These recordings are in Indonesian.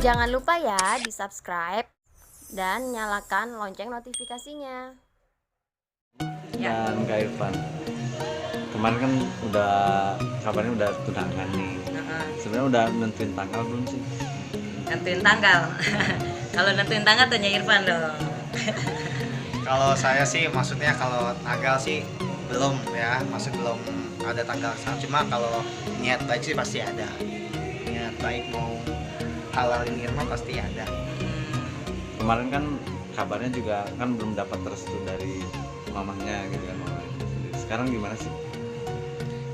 Jangan lupa ya di subscribe dan nyalakan lonceng notifikasinya. Dan Kak Irfan, kemarin kan udah kabarnya udah tunangan nih. Sebenarnya udah nentuin tanggal belum sih? Nentuin tanggal. Kalau nentuin tanggal tanya Irfan dong. Kalau saya sih maksudnya kalau tanggal sih belum ya, masih belum ada tanggal. Cuma kalau niat baik sih pasti ada. Niat baik mau halalin Irma pasti ada. Kemarin kan kabarnya juga kan belum dapat restu dari mamahnya gitu kan, mamahnya sendiri. Sekarang gimana sih?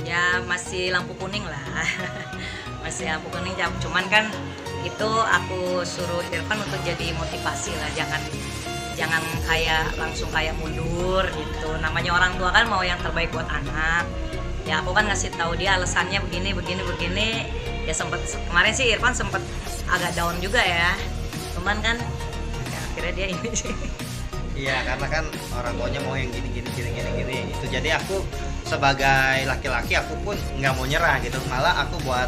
Ya masih lampu kuning lah. Masih lampu kuning, cuman kan itu aku suruh Irfan untuk jadi motivasi lah, jangan kayak langsung kayak mundur gitu. Namanya orang tua kan mau yang terbaik buat anak. Ya aku kan ngasih tahu dia alasannya begini. Ya kemarin sih Irfan sempet agak down juga ya. Cuman kan ya akhirnya dia ini sih. Iya, karena kan orang tuanya mau yang gini. Itu jadi aku sebagai laki-laki aku pun nggak mau nyerah gitu. Malah aku buat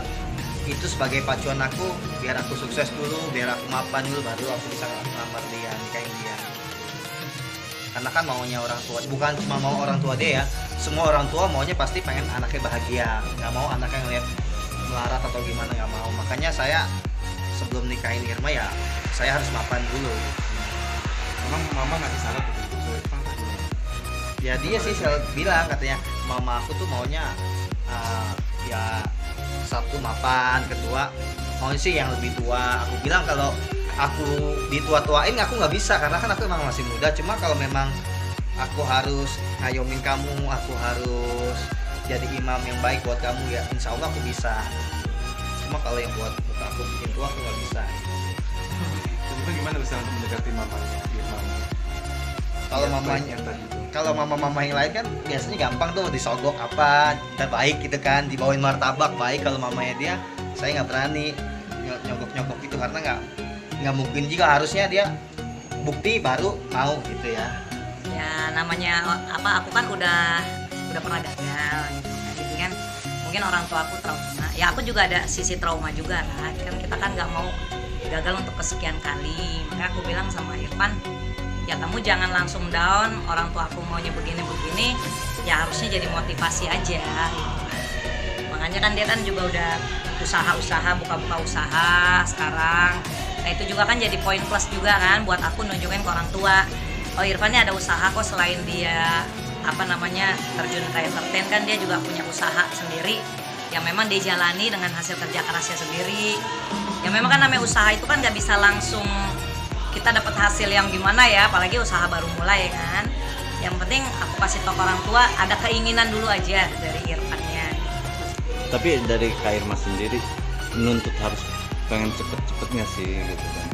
itu sebagai pacuan aku biar aku sukses dulu, biar aku mapan dulu baru aku bisa ngelamar dia, nikahin dia. Karena kan maunya orang tua, bukan cuma mau orang tua dia ya, semua orang tua maunya pasti pengen anaknya bahagia, nggak mau anaknya ngeliat melarat atau gimana, nggak mau. Makanya saya sebelum nikahin Irma ya saya harus mapan dulu. Emang mama ngasih syarat gitu? Ya dia sih bilang katanya mama aku tuh maunya ya satu mapan, kedua mau sih yang lebih tua. Aku bilang kalau aku ditua-tuain aku nggak bisa karena kan aku emang masih muda. Cuma kalau memang aku harus ngayomin kamu, aku harus jadi imam yang baik buat kamu ya insya Allah aku bisa. Cuma kalau yang buat aku bikin tua aku nggak bisa. Itu gimana bisa untuk mendekati mamanya? Kalau mama yang lain kan biasanya gampang tuh disogok apa kita baik gitu kan, dibawain martabak baik. Kalau mamanya dia saya nggak berani nyogok itu karena nggak mungkin juga, harusnya dia bukti baru mau gitu ya. Ya namanya aku kan udah pernah gagal gitu. Jadi kan mungkin orang tua aku trauma. Ya aku juga ada sisi trauma juga lah. Kan kita kan nggak mau gagal untuk kesekian kali. Maka aku bilang sama Irfan, ya kamu jangan langsung down, orang tua aku maunya begini, ya harusnya jadi motivasi aja gitu. Makanya kan dia kan juga udah usaha buka usaha sekarang. Nah itu juga kan jadi poin plus juga kan buat aku nunjukin ke orang tua, oh Irfan ini ada usaha kok, selain dia terjun ke entertain kan dia juga punya usaha sendiri yang memang dia jalani dengan hasil kerja kerasnya sendiri. Ya memang kan namanya usaha itu kan nggak bisa langsung kita dapat hasil yang gimana ya, apalagi usaha baru mulai kan. Yang penting aku kasih tau orang tua ada keinginan dulu aja dari Irfannya. Tapi dari Kak Irma sendiri menuntut harus pengen cepet-cepetnya sih gitu kan.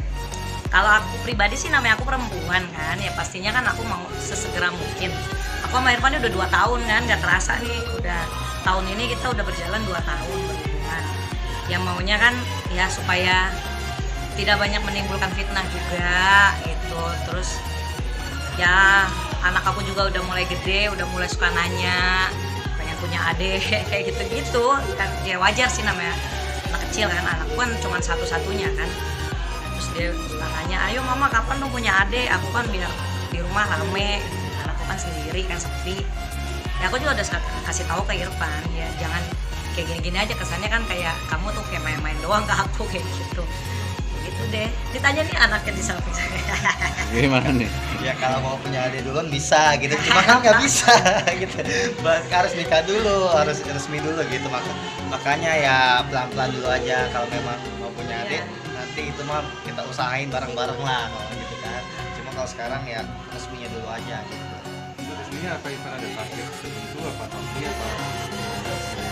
Kalau aku pribadi sih namanya aku perempuan kan, ya pastinya kan aku mau sesegera mungkin. Aku sama Irfan udah 2 tahun kan, nggak terasa nih udah tahun ini kita udah berjalan 2 tahun berhubungan. Yang maunya kan ya supaya tidak banyak menimbulkan fitnah juga gitu. Terus ya anak aku juga udah mulai gede, udah mulai suka nanya pengen punya adik kayak gitu kan. Ya wajar sih namanya anak kecil kan, anak pun cuma satu-satunya kan. Terus dia suka nanya, ayo mama kapan dong punya adik, aku kan biar di rumah rame, anakku kan sendiri kan sepi. Ya aku juga udah kasih tahu ke Irfan, ya jangan kayak gini-gini aja, kesannya kan kayak kamu tuh kayak main-main doang ke aku kayak gitu. Gitu deh. Ditanya nih anaknya di samping saya. Gimana nih? Ya kalau mau punya adik duluan bisa gitu, cuma kan nggak bisa gitu. Harus nikah dulu, harus resmi dulu gitu. Makanya ya pelan-pelan dulu aja. Kalau memang mau punya adik, nanti itu mah kita usahain bareng-bareng lah kalau gitu kan. Cuma kalau sekarang ya resminya dulu aja gitu. Resminya apa Irfan ada target tertentu apa tahun ini apa?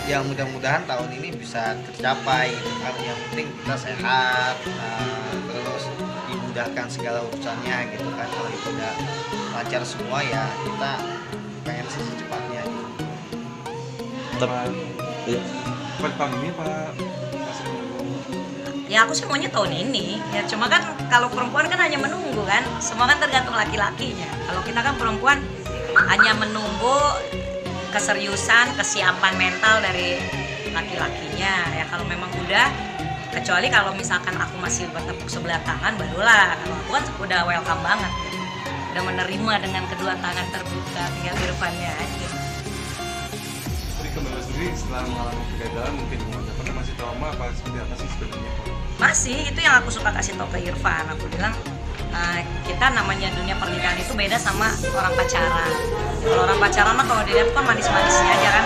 Ya mudah-mudahan tahun ini bisa tercapai gitu kan. Yang penting kita sehat, terus dimudahkan segala urusannya gitu kan. Kalau itu udah lancar semua ya kita pengen secepatnya gitu. Iya. Per tahun ini apa masih menunggu? Ya aku sih maunya tahun ini. Ya cuma kan kalau perempuan kan hanya menunggu kan. Semua kan tergantung laki-lakinya. Kalau kita kan perempuan hanya menunggu keseriusan, kesiapan mental dari laki-lakinya. Ya kalau memang udah, kecuali kalau misalkan aku masih bertepuk sebelah tangan, barulah. Kalau aku kan udah welcome banget, udah menerima dengan kedua tangan terbuka, tinggal Irfannya aja. Jadi kembali sendiri setelah mengalami kegagalan mungkin pernah masih trauma apa seperti apa sih sebenarnya? Masih, itu yang aku suka kasih tau ke Irfan. Aku bilang kita namanya dunia pernikahan itu beda sama orang pacaran. Kalau orang pacaran mah kalau dilihat kan manis-manisnya aja kan,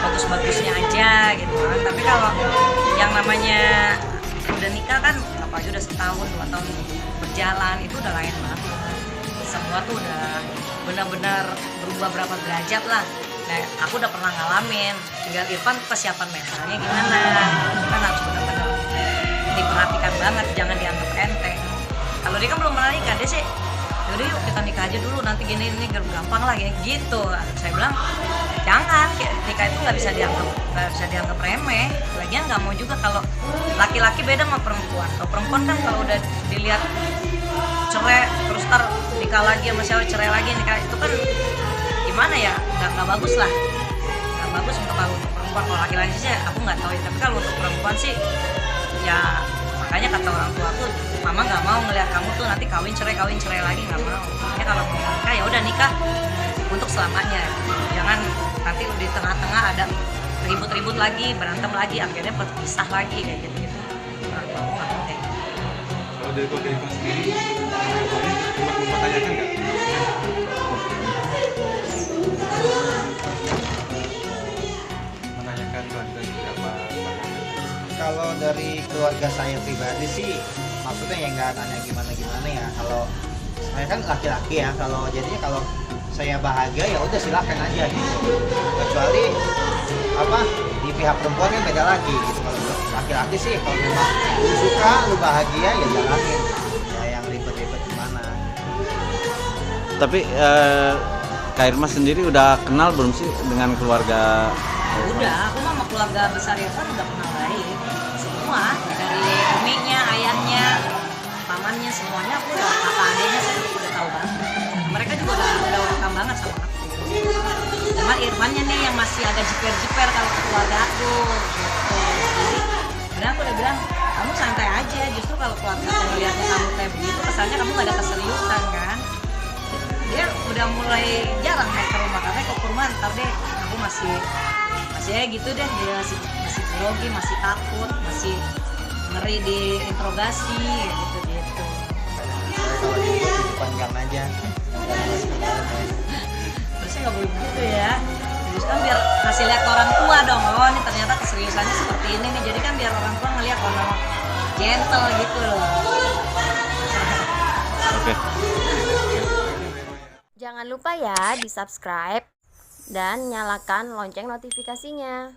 bagus-bagusnya aja gitu kan. Tapi kalau yang namanya udah nikah kan, apalagi udah setahun 2 tahun berjalan, itu udah lain banget. Semua tuh udah benar-benar berubah berapa derajat lah. Nah, aku udah pernah ngalamin. Tinggal Irfan kesiapan mentalnya gimana. Kan harus benar-benar diperhatikan banget, jangan dianggap enteng. Kalau dia kan belum pernah nikah, dia sih yaudah yuk kita nikah aja dulu, nanti gini gampang lah gitu. Saya bilang jangan, nikah itu nggak bisa dianggap remeh. Lagian nggak mau juga kalau laki-laki beda sama perempuan. Kalau perempuan kan kalau udah dilihat cerai terus ntar nikah lagi sama siapa, cerai lagi nikah, itu kan gimana ya, nggak bagus lah, nggak bagus kalau untuk perempuan. Kalau laki-laki sih aku nggak tahu ya, tapi kalau untuk perempuan sih ya, makanya kata orang tua aku, mama nggak mau ngeliat kamu tuh nanti kawin cerai lagi, nggak mau. Makanya kalau mau nikah ya udah nikah untuk selamanya, jangan nanti di tengah-tengah ada ribut-ribut lagi, berantem lagi, akhirnya berpisah lagi kayak gitu. Orang tua aku nggak mau kayak gitu. Kalau dari keluarga Irfan sendiri, sempat mempertanyakan nggak? Menanyakan keluarga beberapa pandangan. Kalau dari keluarga saya pribadi sih, maksudnya ya nggak nanya gimana ya. Kalau saya kan laki-laki ya, kalau jadinya kalau saya bahagia ya udah silakan aja gitu. Kecuali apa di pihak perempuan kan beda lagi gitu. Kalau laki-laki sih kalau memang lu suka, lu bahagia ya jalanin. Ya yang ribet-ribet gimana. Tapi Kak Irma sendiri udah kenal belum sih dengan keluarga? Udah, aku sama keluarga besar Irfan udah kenal baik. Semua, dari uminya, ayahnya, pamannya, semuanya aku udah, kakak adiknya saya udah tahu banget. Mereka juga udah welcome banget sama aku. Cuma Irfannya nih yang masih agak jiper-jiper kalau ke keluarga aku gitu. Jadi udah aku udah bilang, kamu santai aja, justru kalau keluarga aku melihatnya kamu kayak begitu, kesannya kamu gak ada keseriusan kan. Dia udah mulai jarang naik ke rumah, karena kok ke rumah ntar deh aku masih ya gitu deh, dia masih grogi, masih takut, masih ngeri diinterogasi gitu. Saya kalau di depan gang aja, jangan masuk ke dalam ya. Terusnya nggak boleh begitu ya. Terus kan biar kasih lihat ke orang tua dong, oh ini ternyata keseriusannya seperti ini nih. Jadi kan biar orang tua ngeliat orang gentle gitu loh. Oke. Jangan lupa ya di subscribe dan nyalakan lonceng notifikasinya.